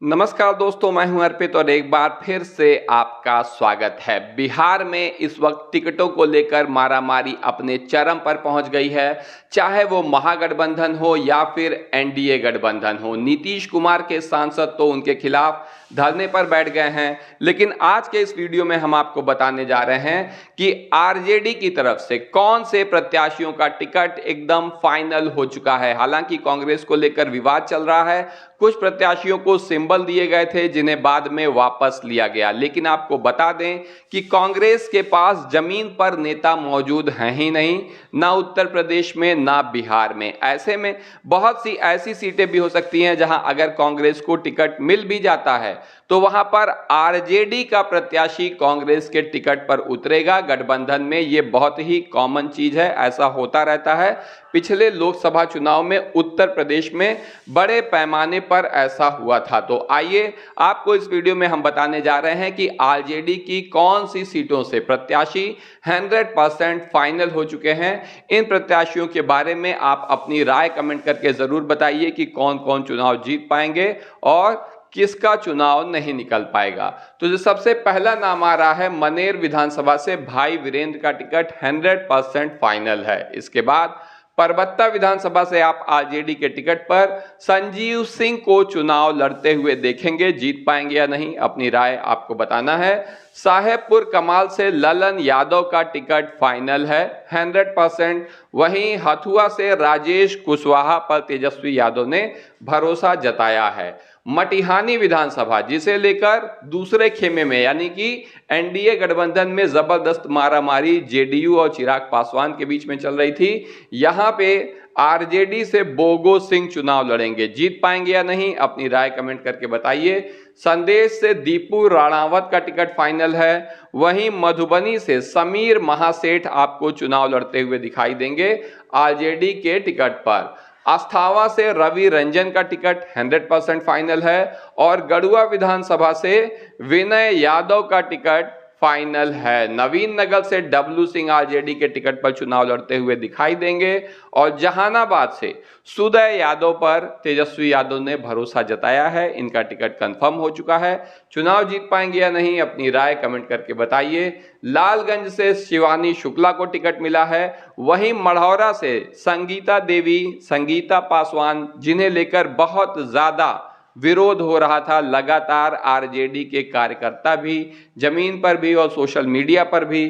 नमस्कार दोस्तों, मैं हूं अर्पित और एक बार फिर से आपका स्वागत है। बिहार में इस वक्त टिकटों को लेकर मारामारी अपने चरम पर पहुंच गई है, चाहे वो महागठबंधन हो या फिर एनडीए गठबंधन हो। नीतीश कुमार के सांसद तो उनके खिलाफ धरने पर बैठ गए हैं, लेकिन आज के इस वीडियो में हम आपको बताने जा रहे हैं कि आरजेडी की तरफ से कौन से प्रत्याशियों का टिकट एकदम फाइनल हो चुका है। हालांकि कांग्रेस को लेकर विवाद चल रहा है, कुछ प्रत्याशियों को सिंबल दिए गए थे जिन्हें बाद में वापस लिया गया, लेकिन आपको बता दें कि कांग्रेस के पास जमीन पर नेता मौजूद हैं ही नहीं, ना उत्तर प्रदेश में ना बिहार में। ऐसे में बहुत सी ऐसी सीटें भी हो सकती हैं जहां अगर कांग्रेस को टिकट मिल भी जाता है तो वहां पर आरजेडी का प्रत्याशी कांग्रेस के टिकट पर उतरेगा। गठबंधन में ये बहुत ही कॉमन चीज है, ऐसा होता रहता है। पिछले लोकसभा चुनाव में उत्तर प्रदेश में बड़े पैमाने पर ऐसा हुआ था। तो आइए आपको इस वीडियो में हम बताने जा रहे हैं कि आरजेडी की कौन सी सीटों से प्रत्याशी 100% फाइनल हो चुके हैं। इन प्रत्याशियों के बारे में आप अपनी राय कमेंट करके जरूर बताइए कि कौन कौन चुनाव जीत पाएंगे और किसका चुनाव नहीं निकल पाएगा। तो जो सबसे पहला नाम आ रहा है, मनेर विधानसभा से भाई वीरेंद्र का टिकट 100% फाइनल है। इसके बाद परबत्ता विधानसभा से आप आरजेडी के टिकट पर संजीव सिंह को चुनाव लड़ते हुए देखेंगे, जीत पाएंगे या नहीं, अपनी राय आपको बताना है। साहेबपुर कमाल से ललन यादव का टिकट फाइनल है 100%। वहीं हथुआ से राजेश कुशवाहा पर तेजस्वी यादव ने भरोसा जताया है। मटिहानी विधानसभा, जिसे लेकर दूसरे खेमे में यानी कि एनडीए गठबंधन में जबरदस्त मारामारी जेडीयू और चिराग पासवान के बीच में चल रही थी, यहां पे आरजेडी से बोगो सिंह चुनाव लड़ेंगे, जीत पाएंगे या नहीं, अपनी राय कमेंट करके बताइए। संदेश से दीपू राणावत का टिकट फाइनल है। वहीं मधुबनी से समीर महासेठ आपको चुनाव लड़ते हुए दिखाई देंगे आरजेडी के टिकट पर। अस्थावा से रवि रंजन का टिकट 100% फाइनल है और गढ़ुआ विधानसभा से विनय यादव का टिकट फाइनल है। नवीन नगर से डब्लू सिंह आरजेडी के टिकट पर चुनाव लड़ते हुए दिखाई देंगे और जहानाबाद से सुदय यादव पर तेजस्वी यादव ने भरोसा जताया है, इनका टिकट कंफर्म हो चुका है। चुनाव जीत पाएंगे या नहीं, अपनी राय कमेंट करके बताइए। लालगंज से शिवानी शुक्ला को टिकट मिला है। वहीं मढ़ौरा से संगीता देवी, संगीता पासवान, जिन्हें लेकर बहुत ज्यादा विरोध हो रहा था, लगातार आरजेडी के कार्यकर्ता भी जमीन पर भी और सोशल मीडिया पर भी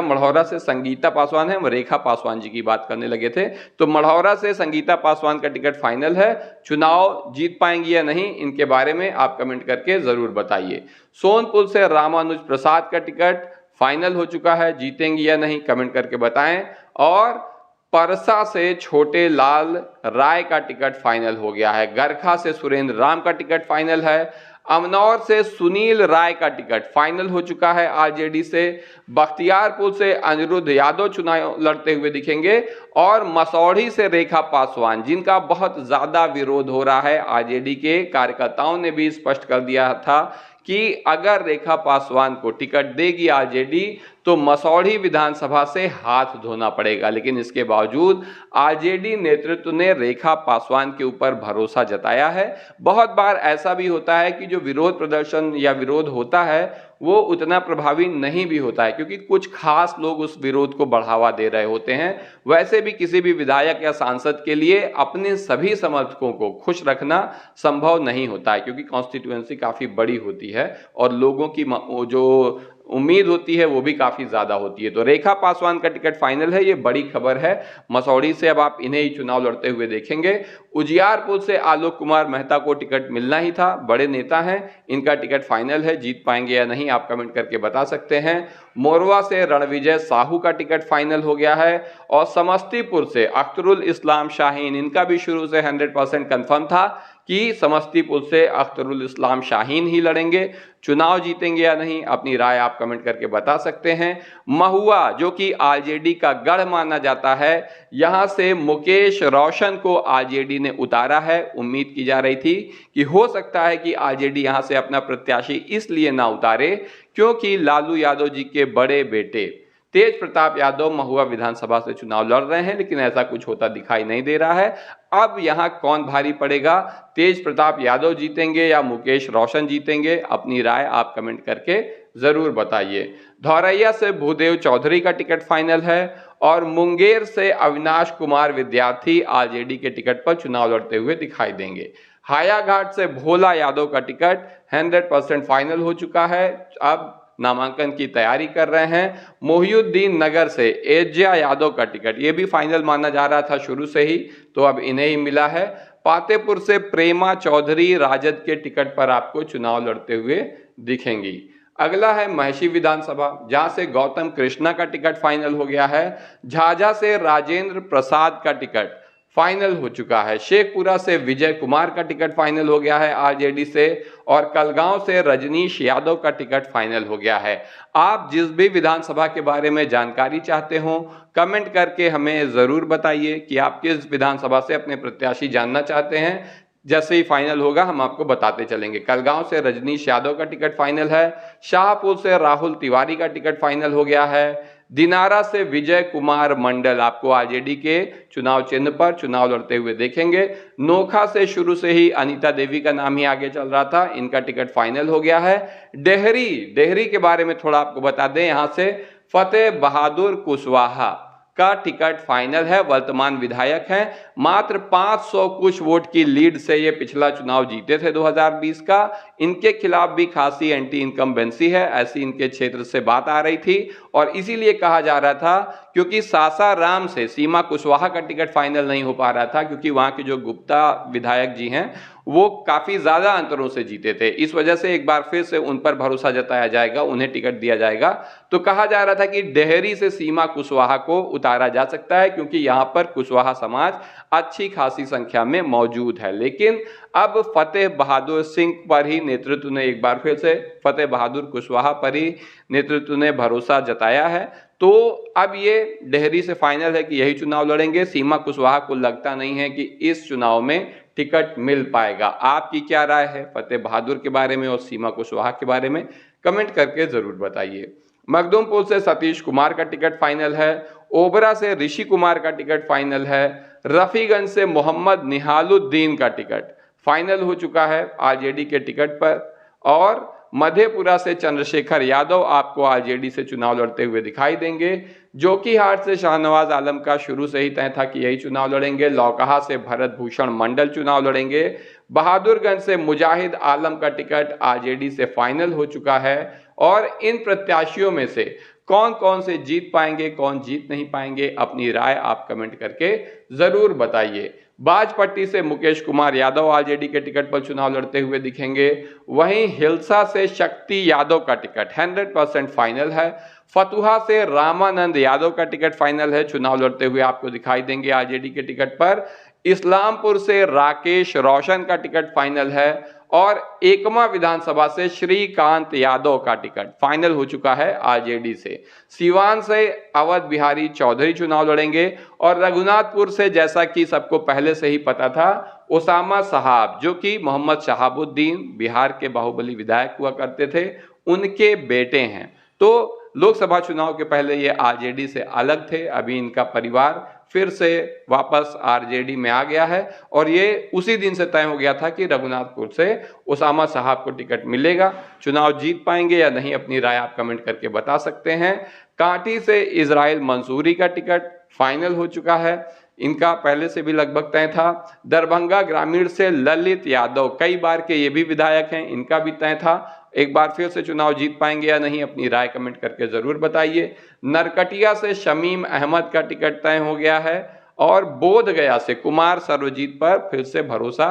मढ़ौरा से संगीता पासवान है, रेखा पासवान जी की बात करने लगे थे, तो मढ़ौरा से संगीता पासवान का टिकट फाइनल है। चुनाव जीत पाएंगी या नहीं, इनके बारे में आप कमेंट करके जरूर बताइए। सोनपुर से रामानुज प्रसाद का टिकट फाइनल हो चुका है, जीतेंगी या नहीं, कमेंट करके बताएं। और परसा से छोटे लाल राय का टिकट फाइनल हो गया है। गरखा से सुरेंद्र राम का टिकट फाइनल है। अमनौर से सुनील राय का टिकट फाइनल हो चुका है आरजेडी से। बख्तियारपुर से अनिरुद्ध यादव चुनाव लड़ते हुए दिखेंगे और मसौढ़ी से रेखा पासवान, जिनका बहुत ज्यादा विरोध हो रहा है। आरजेडी के कार्यकर्ताओं ने भी स्पष्ट कर दिया था कि अगर रेखा पासवान को टिकट देगी आरजेडी तो मसौढ़ी विधानसभा से हाथ धोना पड़ेगा, लेकिन इसके बावजूद आरजेडी नेतृत्व ने रेखा पासवान के ऊपर भरोसा जताया है। बहुत बार ऐसा भी होता है कि जो विरोध प्रदर्शन या विरोध होता है वो उतना प्रभावी नहीं भी होता है, क्योंकि कुछ खास लोग उस विरोध को बढ़ावा दे रहे होते हैं। वैसे भी किसी भी विधायक या सांसद के लिए अपने सभी समर्थकों को खुश रखना संभव नहीं होता है, क्योंकि कॉन्स्टिट्यूएंसी काफी बड़ी होती है और लोगों की जो उम्मीद होती है वो भी काफी ज्यादा होती है। तो रेखा पासवान का टिकट फाइनल है, ये बड़ी खबर है। मसौढ़ी से अब आप इन्हें ही चुनाव लड़ते हुए देखेंगे। उजियारपुर से आलोक कुमार मेहता को टिकट मिलना ही था, बड़े नेता हैं, इनका टिकट फाइनल है, जीत पाएंगे या नहीं, आप कमेंट करके बता सकते हैं। मोरवा से रणविजय साहू का टिकट फाइनल हो गया है और समस्तीपुर से अख्तरुल इस्लाम शाहीन, इनका भी शुरू से 100% कंफर्म था कि समस्तीपुर से अख्तरुल इस्लाम शाहीन ही लड़ेंगे। चुनाव जीतेंगे या नहीं, अपनी राय आप कमेंट करके बता सकते हैं। महुआ, जो कि आरजेडी का गढ़ माना जाता है, यहां से मुकेश रोशन को आरजेडी ने उतारा है। उम्मीद की जा रही थी कि हो सकता है कि आरजेडी यहां से अपना प्रत्याशी इसलिए ना उतारे क्योंकि लालू यादव जी के बड़े बेटे तेज प्रताप यादव महुआ विधानसभा से चुनाव लड़ रहे हैं, लेकिन ऐसा कुछ होता दिखाई नहीं दे रहा है। अब यहां कौन भारी पड़ेगा, तेज प्रताप यादव जीतेंगे या मुकेश रोशन जीतेंगे? अपनी राय आप कमेंट करके जरूर बताइए। धौरैया से भूदेव चौधरी का टिकट फाइनल है और मुंगेर से अविनाश कुमार विद्यार्थी आरजेडी के टिकट पर चुनाव लड़ते हुए दिखाई देंगे। हायाघाट से भोला यादव का टिकट 100% फाइनल हो चुका है, अब नामांकन की तैयारी कर रहे हैं। मोहिउद्दीन नगर से एजिया यादव का टिकट, ये भी फाइनल माना जा रहा था शुरू से ही, तो अब इन्हें ही मिला है। पातेपुर से प्रेमा चौधरी राजद के टिकट पर आपको चुनाव लड़ते हुए दिखेंगी। अगला है महसी विधानसभा, जहां से गौतम कृष्णा का टिकट फाइनल हो गया है। झाझा से राजेंद्र प्रसाद का टिकट फाइनल हो चुका है। शेखपुरा से विजय कुमार का टिकट फाइनल हो गया है आरजेडी से, और कलगांव से रजनीश यादव का टिकट फाइनल हो गया है। आप जिस भी विधानसभा के बारे में जानकारी चाहते हो, कमेंट करके हमें जरूर बताइए कि आप किस विधानसभा से अपने प्रत्याशी जानना चाहते हैं। जैसे ही फाइनल होगा हम आपको बताते चलेंगे। कलगांव से रजनीश यादव का टिकट फाइनल है। शाहपुर से राहुल तिवारी का टिकट फाइनल हो गया है। दिनारा से विजय कुमार मंडल आपको आरजेडी के चुनाव चिन्ह पर चुनाव लड़ते हुए देखेंगे। नोखा से शुरू से ही अनीता देवी का नाम ही आगे चल रहा था, इनका टिकट फाइनल हो गया है। डेहरी के बारे में थोड़ा आपको बता दें, यहां से फतेह बहादुर कुशवाहा का टिकट फाइनल है, वर्तमान विधायक हैं। मात्र 500 कुछ वोट की लीड से ये पिछला चुनाव जीते थे 2020 का। इनके खिलाफ भी खासी एंटी इनकम्बेंसी है, ऐसी इनके क्षेत्र से बात आ रही थी, और इसीलिए कहा जा रहा था क्योंकि सासाराम से सीमा कुशवाहा का टिकट फाइनल नहीं हो पा रहा था, क्योंकि वहां के जो गुप्ता विधायक जी हैं वो काफी ज्यादा अंतरों से जीते थे। इस वजह से एक बार फिर से उन पर भरोसा जताया जाएगा, उन्हें टिकट दिया जाएगा। तो कहा जा रहा था कि डेहरी से सीमा कुशवाहा को उतारा जा सकता है, क्योंकि यहां पर कुशवाहा समाज अच्छी खासी संख्या में मौजूद है। लेकिन अब फतेह बहादुर सिंह पर ही नेतृत्व ने एक बार फिर से फतेह बहादुर कुशवाहा पर ही नेतृत्व ने भरोसा जताया है। तो अब ये डेहरी से फाइनल है कि यही चुनाव लड़ेंगे। सीमा कुशवाहा को लगता नहीं है कि इस चुनाव में टिकट मिल पाएगा। आपकी क्या राय है फतेह बहादुर के बारे में और सीमा कुशवाहा के बारे में? कमेंट करके जरूर बताइए। मखदूमपुर से सतीश कुमार का टिकट फाइनल है। ओबरा से ऋषि कुमार का टिकट फाइनल है। रफीगंज से मोहम्मद निहालुद्दीन का टिकट फाइनल हो चुका है आरजेडी के टिकट पर, और मधेपुरा से चंद्रशेखर यादव आपको आरजेडी से चुनाव लड़ते हुए दिखाई देंगे। जोकीहाट से शाहनवाज आलम का शुरू से ही तय था कि यही चुनाव लड़ेंगे। लौकहा से भरत भूषण मंडल चुनाव लड़ेंगे। बहादुरगंज से मुजाहिद आलम का टिकट आरजेडी से फाइनल हो चुका है। और इन प्रत्याशियों में से कौन कौन से जीत पाएंगे, कौन जीत नहीं पाएंगे, अपनी राय आप कमेंट करके जरूर बताइए। बाजपट्टी से मुकेश कुमार यादव आरजेडी के टिकट पर चुनाव लड़ते हुए दिखेंगे। वहीं हिलसा से शक्ति यादव का टिकट 100% फाइनल है। फतुहा से रामानंद यादव का टिकट फाइनल है, चुनाव लड़ते हुए आपको दिखाई देंगे आरजेडी के टिकट पर। इस्लामपुर से राकेश रोशन का टिकट फाइनल है, और एकमा विधानसभा से श्रीकांत यादव का टिकट फाइनल हो चुका है आरजेडी से। सीवान से अवध बिहारी चौधरी चुनाव लड़ेंगे, और रघुनाथपुर से जैसा कि सबको पहले से ही पता था, ओसामा साहब जो कि मोहम्मद शहाबुद्दीन बिहार के बाहुबली विधायक हुआ करते थे, उनके बेटे हैं। तो लोकसभा चुनाव के पहले ये आरजेडी से अलग थे, अभी इनका परिवार फिर से वापस आरजेडी में आ गया है, और ये उसी दिन से तय हो गया था कि रघुनाथपुर से ओसामा साहब को टिकट मिलेगा। चुनाव जीत पाएंगे या नहीं, अपनी राय आप कमेंट करके बता सकते हैं। कांटी से इजराइल मंसूरी का टिकट फाइनल हो चुका है, इनका पहले से भी लगभग तय था। दरभंगा ग्रामीण से ललित यादव, कई बार के ये भी विधायक हैं, इनका भी तय था। एक बार फिर से चुनाव जीत पाएंगे या नहीं, अपनी राय कमेंट करके जरूर बताइए। नरकटिया से शमीम अहमद का टिकट तय हो गया है, और बोधगया से कुमार सर्वजीत पर फिर से भरोसा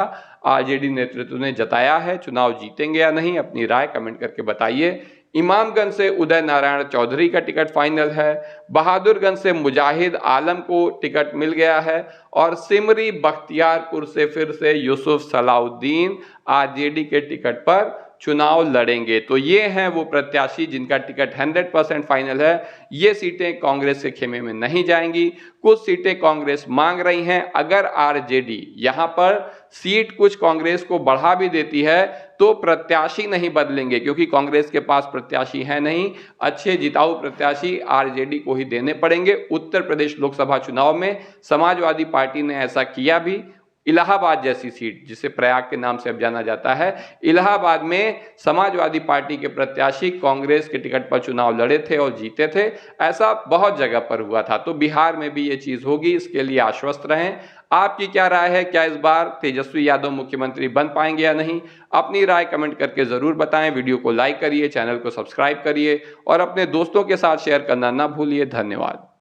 आरजेडी नेतृत्व ने जताया है। चुनाव जीतेंगे या नहीं, अपनी राय कमेंट करके बताइए। इमामगंज से उदय नारायण चौधरी का टिकट फाइनल है। बहादुरगंज से मुजाहिद आलम को टिकट मिल गया है, और सिमरी बख्तियारपुर से फिर से यूसुफ सलाउद्दीन आरजेडी के टिकट पर चुनाव लड़ेंगे। तो ये हैं वो प्रत्याशी जिनका टिकट 100% फाइनल है। ये सीटें कांग्रेस के खेमे में नहीं जाएंगी। कुछ सीटें कांग्रेस मांग रही हैं। अगर आरजेडी यहां पर सीट कुछ कांग्रेस को बढ़ा भी देती है तो प्रत्याशी नहीं बदलेंगे, क्योंकि कांग्रेस के पास प्रत्याशी है नहीं। अच्छे जिताऊ प्रत्याशी आरजेडी को ही देने पड़ेंगे। उत्तर प्रदेश लोकसभा चुनाव में समाजवादी पार्टी ने ऐसा किया भी। इलाहाबाद जैसी सीट, जिसे प्रयाग के नाम से अब जाना जाता है, इलाहाबाद में समाजवादी पार्टी के प्रत्याशी कांग्रेस के टिकट पर चुनाव लड़े थे और जीते थे। ऐसा बहुत जगह पर हुआ था। तो बिहार में भी ये चीज होगी, इसके लिए आश्वस्त रहें। आपकी क्या राय है? क्या इस बार तेजस्वी यादव मुख्यमंत्री बन पाएंगे या नहीं? अपनी राय कमेंट करके जरूर बताएं। वीडियो को लाइक करिए, चैनल को सब्सक्राइब करिए और अपने दोस्तों के साथ शेयर करना ना भूलिए। धन्यवाद।